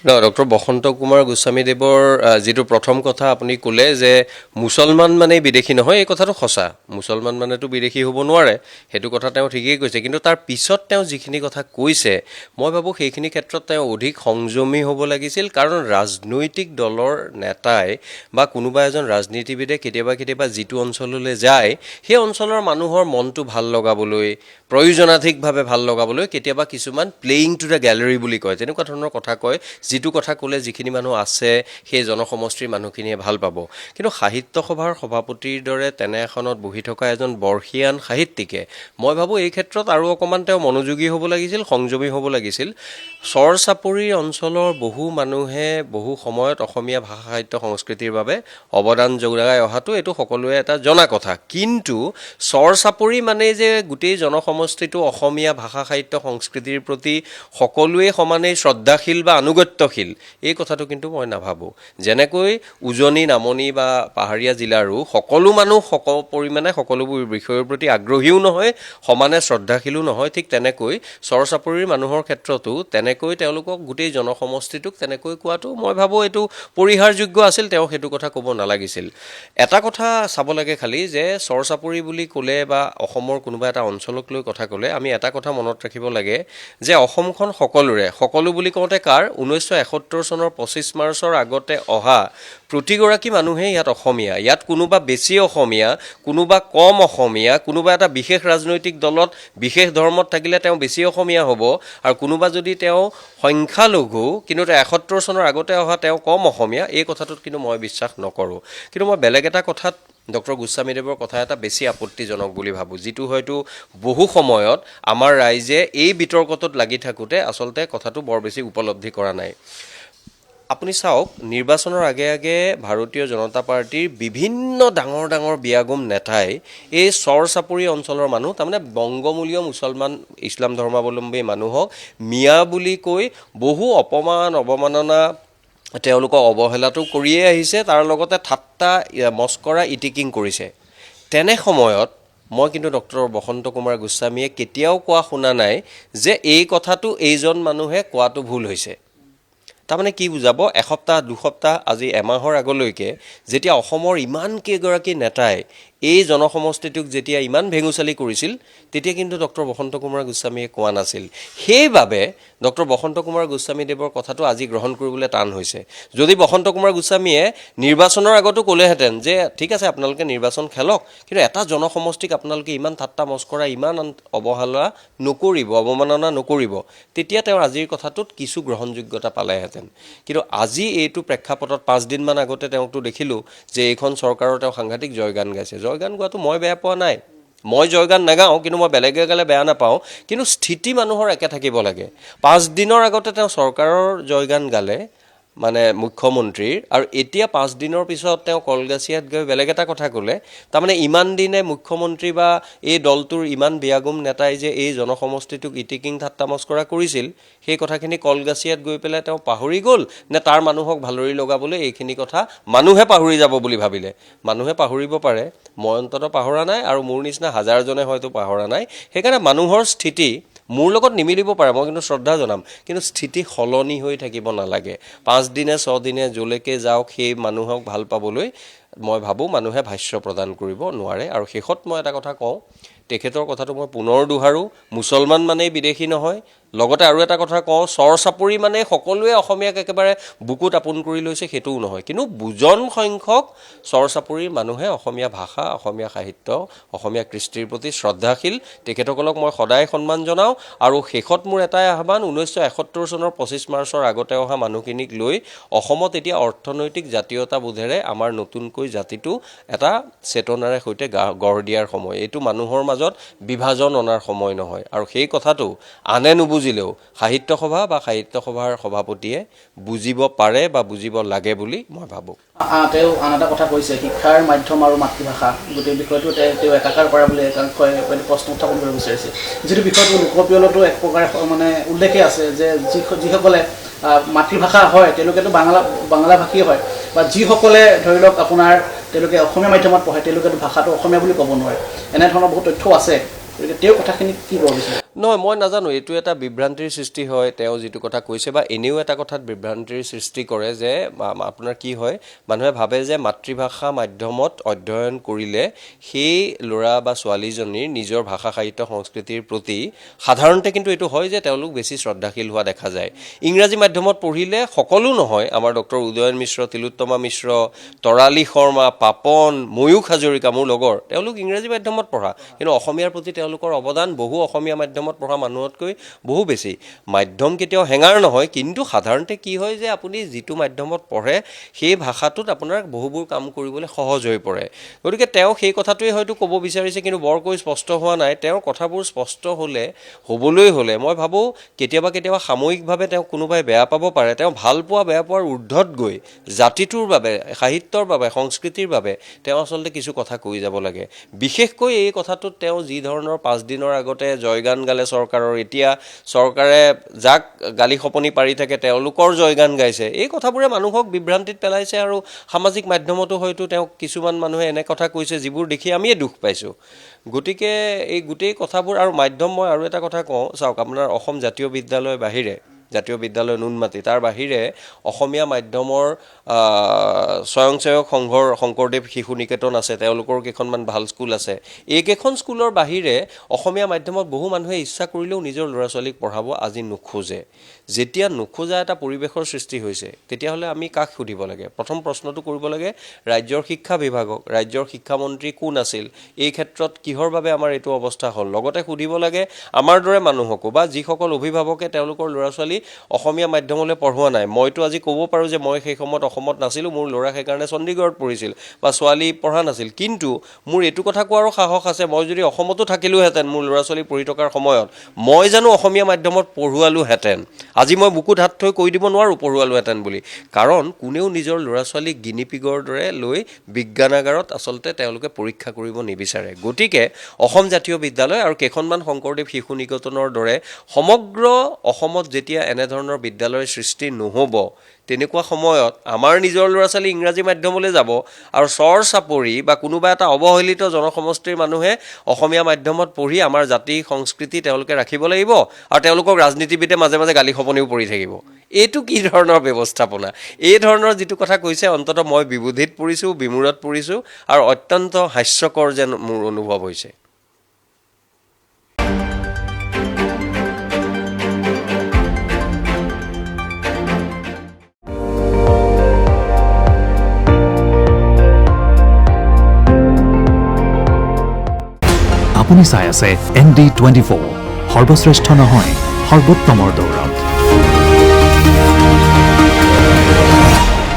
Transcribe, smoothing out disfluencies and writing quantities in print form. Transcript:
Doctor বসন্ত কুমাৰ গোস্বামীদেৱৰ যিটো প্ৰথম কথা আপুনি ক'লে যে মুছলমান মানে বিদেশী নহয়, এই কথাটো সঁচা। মুছলমান মানেতো বিদেশী হ'ব নোৱাৰে, সেইটো কথা তেওঁ ঠিকেই কৈছে। কিন্তু তাৰ পিছত তেওঁ যিখিনি কথা কৈছে, মই ভাবোঁ সেইখিনি ক্ষেত্ৰত তেওঁ অধিক সংযমী হ'ব লাগিছিল। কাৰণ ৰাজনৈতিক দলৰ নেতাই বা কোনোবা এজন ৰাজনীতিবিদে কেতিয়াবা যিটো অঞ্চললৈ যায়, সেই অঞ্চলৰ মানুহৰ মনটো ভাল লগাবলৈ, প্ৰয়োজনাধিকভাৱে ভাল লগাবলৈ কেতিয়াবা কিছুমান প্লেয়িং টু দ্য গেলেৰী বুলি কয়, তেনেকুৱা ধৰণৰ কথা কয়। যিটো কথা ক'লে যিখিনি মানুহ আছে সেই জনসমষ্টিৰ মানুহখিনিয়ে ভাল পাব। কিন্তু সাহিত্য সভাৰ সভাপতিৰ দৰে তেনে এখনত বহি থকা এজন বৰ্ষীয়ান সাহিত্যিকে মই ভাবোঁ এই ক্ষেত্ৰত আৰু অকণমান তেওঁ মনোযোগী হ'ব লাগিছিল, সংযমী হ'ব লাগিছিল। চৰ চাপৰি অঞ্চলৰ বহু মানুহে বহু সময়ত অসমীয়া ভাষা সাহিত্য সংস্কৃতিৰ বাবে অৱদান যোগাই অহাটো এইটো সকলোৱে এটা জনা কথা। কিন্তু চৰ চাপৰি মানে যে গোটেই জনসমষ্টিটো অসমীয়া ভাষা সাহিত্য সংস্কৃতিৰ প্ৰতি সকলোৱে সমানেই শ্ৰদ্ধাশীল বা আনুগত্যশীল, এই কথাটো কিন্তু মই নাভাবোঁ। যেনেকৈ উজনি, নামনি বা পাহাৰীয়া জিলাৰো সকলো মানুহ পৰিমাণে সকলোবোৰ বিষয়ৰ প্ৰতি আগ্ৰহীও নহয়, সমানে শ্ৰদ্ধাশীলো নহয়, ঠিক তেনেকৈ চৰ চাপৰিৰ মানুহৰ ক্ষেত্ৰতো তেনেকৈ তেওঁলোকক গোটেই জনসমষ্টিটোক তেনেকৈ কোৱাটো মই ভাবোঁ এইটো পৰিহাৰযোগ্য আছিল। তেওঁ সেইটো কথা ক'ব নালাগিছিল। এটা কথা চাব লাগে খালি যে চৰ চাপৰি বুলি ক'লে বা অসমৰ কোনোবা এটা অঞ্চলক লৈ কথা ক'লে আমি এটা কথা মনত ৰাখিব লাগে যে অসমখন সকলোৰে, সকলো বুলি কওঁতে কাৰ 1971 চনৰ 25 মাৰ্চৰ আগতে অহা প্ৰতিগৰাকী মানুহেই ইয়াত অসমীয়া। ইয়াত কোনোবা বেছি অসমীয়া, কোনোবা কম অসমীয়া, কোনোবা এটা বিশেষ ৰাজনৈতিক দলত বিশেষ ধৰ্মত থাকিলে তেওঁ বেছি অসমীয়া হ'ব, আৰু কোনোবা যদি তেওঁ সংখ্যালঘু কিন্তু 71 চনৰ আগতে অহা তেওঁ কম অসমীয়া, এই কথাটোত কিন্তু মই বিশ্বাস নকৰোঁ। কিন্তু মই বেলেগ এটা কথাত ডক্টৰ গোস্বামীদেৱৰ কথা এটা বেছি আপত্তিজনক বুলি ভাবোঁ, যিটো হয়তো বহু সময়ত আমাৰ ৰাইজে এই বিতৰ্কটোত লাগি থাকোঁতে আচলতে কথাটো বৰ বেছি উপলব্ধি কৰা নাই। আপুনি চাওক, নিৰ্বাচনৰ আগে আগে ভাৰতীয় জনতা পাৰ্টীৰ বিভিন্ন ডাঙৰ বিয়াগুম নেতাই এই চৰ চাপৰি অঞ্চলৰ মানুহ, তাৰমানে বংগমূলীয় মুছলমান ইছলাম ধৰ্মাৱলম্বী মানুহক মিয়া বুলি কৈ বহু অপমান অৱমাননা তেওঁলোকক অৱহেলাটো কৰিয়ে আহিছে, তাৰ লগতে ঠাট্টা মস্কৰা ইটিকিং কৰিছে। তেনে সময়ত মই কিন্তু ডক্টৰ বসন্ত কুমাৰ গোস্বামীয়ে কেতিয়াও কোৱা শুনা নাই যে এই কথাটো এইজন মানুহে কোৱাটো ভুল হৈছে। তাৰমানে কি বুজাব, এসপ্তাহ দুসপ্তাহ আজি এমাহৰ আগলৈকে যেতিয়া অসমৰ ইমান কেইগৰাকী নেতাই এই জনসমষ্টিটোক যেতিয়া ইমান ভেঙুচালি কৰিছিল, তেতিয়া কিন্তু ডক্টৰ বসন্ত কুমাৰ গোস্বামীয়ে কোৱা নাছিল। সেইবাবে ডক্টৰ বসন্ত কুমাৰ গোস্বামীদেৱৰ কথাটো আজি গ্ৰহণ কৰিবলৈ টান হৈছে। যদি বসন্ত কুমাৰ গোস্বামীয়ে নিৰ্বাচনৰ আগতো ক'লেহেঁতেন যে ঠিক আছে আপোনালোকে নিৰ্বাচন খেলক, কিন্তু এটা জনসমষ্টিক আপোনালোকে ইমান ঠাট্টা মস্কৰা, ইমান অৱহেলা নকৰিব, অৱমাননা নকৰিব, তেতিয়া তেওঁ আজিৰ কথাটোত কিছু গ্ৰহণযোগ্যতা পালেহেঁতেন। কিন্তু আজি এইটো প্ৰেক্ষাপটত 5 দিনমান আগতে তেওঁকতো দেখিলোঁ যে এইখন চৰকাৰৰ তেওঁ সাংঘাতিক জয়গান গাইছে। জয়গান গোৱাটো মই বেয়া পোৱা নাই, মই জয়গান নাগাওঁ, কিন্তু মই বেলেগে গালে বেয়া নাপাওঁ। কিন্তু স্থিতি মানুহৰ একে থাকিব লাগে। 5 দিনৰ আগতে তেওঁ চৰকাৰৰ জয়গান গালে, মানে মুখ্যমন্ত্ৰীৰ, আৰু এতিয়া 5 দিনৰ পিছত তেওঁ কলগাছিয়াত গৈ বেলেগ এটা কথা ক'লে। তাৰমানে ইমান দিনে মুখ্যমন্ত্ৰী বা এই দলটোৰ ইমান বিয়াগুম নেতাই যে এই জনসমষ্টিটোক ইটিকিং ঠাট্টা মস্কৰা কৰিছিল, সেই কথাখিনি কলগাছিয়াত গৈ পেলাই তেওঁ পাহৰি গ'ল নে তাৰ মানুহক ভালৰি লগাবলৈ এইখিনি কথা মানুহে পাহৰি যাব বুলি ভাবিলে? মানুহে পাহৰিব পাৰে, মই অন্ততঃ পাহৰা নাই, আৰু মোৰ নিচিনা হাজাৰজনে হয়তো পাহৰা নাই। সেইকাৰণে মানুহৰ স্থিতি মোৰ লগত নিমিলিব পাৰে, মই কিন্তু শ্ৰদ্ধা জনাম, কিন্তু স্থিতি সলনি হৈ থাকিব নালাগে। 5 দিনে 6 দিনে যলৈকে যাওক সেই মানুহক ভাল পাবলৈ মই ভাবোঁ মানুহে ভাষ্য প্ৰদান কৰিব নোৱাৰে। আৰু শেষত মই এটা কথা কওঁ, তেখেতৰ কথাটো মই পুনৰ দোহাৰোঁ, মুছলমান মানেই বিদেশী নহয়। লগতে আৰু এটা কথা কওঁ, চৰ চাপৰি মানে সকলোৱে অসমীয়াক একেবাৰে বুকুত আপোন কৰি লৈছে, সেইটোও নহয়। কিন্তু বুজন সংখ্যক চৰ চাপৰিৰ মানুহে অসমীয়া ভাষা, অসমীয়া সাহিত্য, অসমীয়া কৃষ্টিৰ প্ৰতি শ্ৰদ্ধাশীল, তেখেতসকলক মই সদায় সন্মান জনাওঁ। আৰু শেষত মোৰ এটাই আহ্বান, 1971 চনৰ 25 মাৰ্চৰ আগতে অহা মানুহখিনিক লৈ অসমত এতিয়া অৰ্থনৈতিক জাতীয়তাবোধেৰে আমাৰ নতুনকৈ জাতিটো এটা চেতনাৰে সৈতে গঢ় দিয়াৰ সময়। এইটো মানুহৰ মাজত বিভাজন অনাৰ সময় নহয়। আৰু সেই কথাটো আনে নুবুজিলেও সাহিত্য সভা বা সাহিত্য সভাৰ সভাপতিয়ে বুজিব পাৰে বা বুজিব লাগে বুলি মই ভাবোঁ। তেওঁ আন এটা কথা কৈছে, শিক্ষাৰ মাধ্যম আৰু মাতৃভাষা, গোটেই বিষয়টো তেওঁ একাকাৰ কৰা বুলি প্ৰশ্ন উত্থাপন কৰিব বিচাৰিছে। যিটো বিষয়টো লোকপ্ৰিয়তো এক প্ৰকাৰে মানে উল্লেখেই আছে যে যিসকলে মাতৃভাষা হয় তেওঁলোকেতো বাংলা ভাষী হয়, বা যিসকলে ধৰি লওক আপোনাৰ তেওঁলোকে অসমীয়া মাধ্যমত পঢ়ে তেওঁলোকেতো ভাষাটো অসমীয়া বুলি ক'ব নোৱাৰে। এনেধৰণৰ বহুত তথ্য আছে। গতিকে তেওঁৰ কথাখিনি কি ক'ব বিচাৰে? নহয়, মই নাজানো, এইটো এটা বিভ্ৰান্তিৰ সৃষ্টি হয় তেওঁ যিটো কথা কৈছে, বা এনেও এটা কথাত বিভ্ৰান্তিৰ সৃষ্টি কৰে যে আপোনাৰ কি হয়, মানুহে ভাবে যে মাতৃভাষা মাধ্যমত অধ্যয়ন কৰিলে সেই ল'ৰা বা ছোৱালীজনীৰ নিজৰ ভাষা সাহিত্য সংস্কৃতিৰ প্ৰতি সাধাৰণতে কিন্তু এইটো হয় যে তেওঁলোক বেছি শ্ৰদ্ধাশীল হোৱা দেখা যায়। ইংৰাজী মাধ্যমত পঢ়িলে সকলো নহয়, আমাৰ ডক্টৰ উদয়ন মিশ্ৰ, তিলোত্তমা মিশ্ৰ, তৰালী শৰ্মা, পাপন, ময়ূখ হাজৰিকা মোৰ লগৰ, তেওঁলোক ইংৰাজী মাধ্যমত পঢ়া, কিন্তু অসমীয়াৰ প্ৰতি তেওঁলোকৰ অৱদান বহু অসমীয়া মাধ্যমত পঢ়া মানুহতকৈ বহু বেছি। মাধ্যম কেতিয়াও হেঙাৰ নহয়, কিন্তু সাধাৰণতে কি হয় যে আপুনি যিটো মাধ্যমত পঢ়ে সেই ভাষাটোত আপোনাৰ বহুবোৰ কাম কৰিবলৈ সহজ হৈ পৰে। গতিকে তেওঁ সেই কথাটোৱে হয়তো ক'ব বিচাৰিছে, কিন্তু বৰকৈ স্পষ্ট হোৱা নাই। তেওঁৰ কথাবোৰ স্পষ্ট হ'বলৈ হ'লে মই ভাবোঁ কেতিয়াবা সাময়িকভাৱে তেওঁক কোনোবাই বেয়া পাব পাৰে। তেওঁ ভাল পোৱা বেয়া পোৱাৰ ঊৰ্ধত গৈ জাতিটোৰ বাবে, সাহিত্যৰ বাবে, সংস্কৃতিৰ বাবে তেওঁ আচলতে কিছু কথা কৈ যাব লাগে। বিশেষকৈ এই কথাটোত তেওঁ যি ধৰণৰ 5 দিনৰ আগতে জয়গান গালে চৰকাৰৰ, এতিয়া চৰকাৰে যাক গালি খপনি পাৰি থাকে তেওঁলোকৰ জয়গান গাইছে, এই কথাবোৰে মানুহক বিভ্ৰান্তিত পেলাইছে। আৰু সামাজিক মাধ্যমতো হয়তো তেওঁক কিছুমান মানুহে এনে কথা কৈছে যিবোৰ দেখি আমিয়ে দুখ পাইছোঁ। গতিকে এই গোটেই কথাবোৰ, আৰু মাধ্যম, মই আৰু এটা কথা কওঁ, চাওক আপোনাৰ অসম জাতীয় বিদ্যালয় বাহিৰে, জাতীয় বিদ্যালয় নুনমাটি, তাৰ বাহিৰে অসমীয়া মাধ্যমৰ স্বয়ংসেৱক সংঘৰ শংকৰদেৱ শিশু নিকেতন আছে, তেওঁলোকৰ কেইখনমান ভাল স্কুল আছে। এইকেইখন স্কুলৰ বাহিৰে অসমীয়া মাধ্যমত বহু মানুহে ইচ্ছা কৰিলেও নিজৰ ল'ৰা ছোৱালীক পঢ়াব আজি নোখোজে। যেতিয়া নোখোজা এটা পৰিৱেশৰ সৃষ্টি হৈছে, তেতিয়াহ'লে আমি কাক সুধিব লাগে? প্ৰথম প্ৰশ্নটো কৰিব লাগে ৰাজ্যৰ শিক্ষা বিভাগক, ৰাজ্যৰ শিক্ষামন্ত্ৰী কোন আছিল, এই ক্ষেত্ৰত কিহৰ বাবে আমাৰ এইটো অৱস্থা হ'ল। লগতে সুধিব লাগে আমাৰ দৰে মানুহকো, বা যিসকল অভিভাৱকে তেওঁলোকৰ ল'ৰা ছোৱালী অসমীয়া মাধ্যমলৈ পঢ়োৱা নাই। মইতো আজি ক'ব পাৰোঁ যে মই সেই সময়ত অসমত নাছিলোঁ, মোৰ ল'ৰা সেইকাৰণে চণ্ডীগড়ত পঢ়িছিল বা ছোৱালী পঢ়া নাছিল, কিন্তু মোৰ এইটো কথা কোৱাৰো সাহস আছে, মই যদি অসমতো থাকিলোহেঁতেন মোৰ ল'ৰা ছোৱালী পঢ়ি থকাৰ সময়ত, মই জানো অসমীয়া মাধ্যমত পঢ়ুৱালোহেঁতেন? আজি মই বুকুত হাত থৈ কৈ দিব নোৱাৰোঁ পঢ়ুৱালোহেঁতেন বুলি, কাৰণ কোনেও নিজৰ ল'ৰা ছোৱালীক গিনিপিগৰ দৰে লৈ বিজ্ঞানাগাৰত আচলতে তেওঁলোকে পৰীক্ষা কৰিব নিবিচাৰে। গতিকে অসম জাতীয় বিদ্যালয় আৰু কেইখনমান শংকৰদেৱ শিশু নিকেতনৰ দৰে সমগ্ৰ অসমত যেতিয়া এনেধৰণৰ বিদ্যালয়ৰ সৃষ্টি নহ'ব, তেনেকুৱা সময়ত আমাৰ নিজৰ ল'ৰা ছোৱালী ইংৰাজী মাধ্যমলৈ যাব, আৰু চৰ চাপৰি বা কোনোবা এটা অৱহেলিত জনসমষ্টিৰ মানুহে অসমীয়া মাধ্যমত পঢ়ি আমাৰ জাতি সংস্কৃতি তেওঁলোকে ৰাখিব লাগিব, আৰু তেওঁলোকক ৰাজনীতিবিদে মাজে মাজে গালি খপনিও পৰি থাকিব। এইটো কি ধৰণৰ ব্যৱস্থাপনা? এই ধৰণৰ যিটো কথা কৈছে, অন্ততঃ মই বিবোধিত পৰিছোঁ, বিমূৰত পৰিছোঁ, আৰু অত্যন্ত হাস্যকৰ যেন মোৰ অনুভৱ হৈছে। আপুনি চাই আছে ND24, সৰ্বশ্ৰেষ্ঠ নহয়, সৰ্বোত্তমৰ দৌৰত।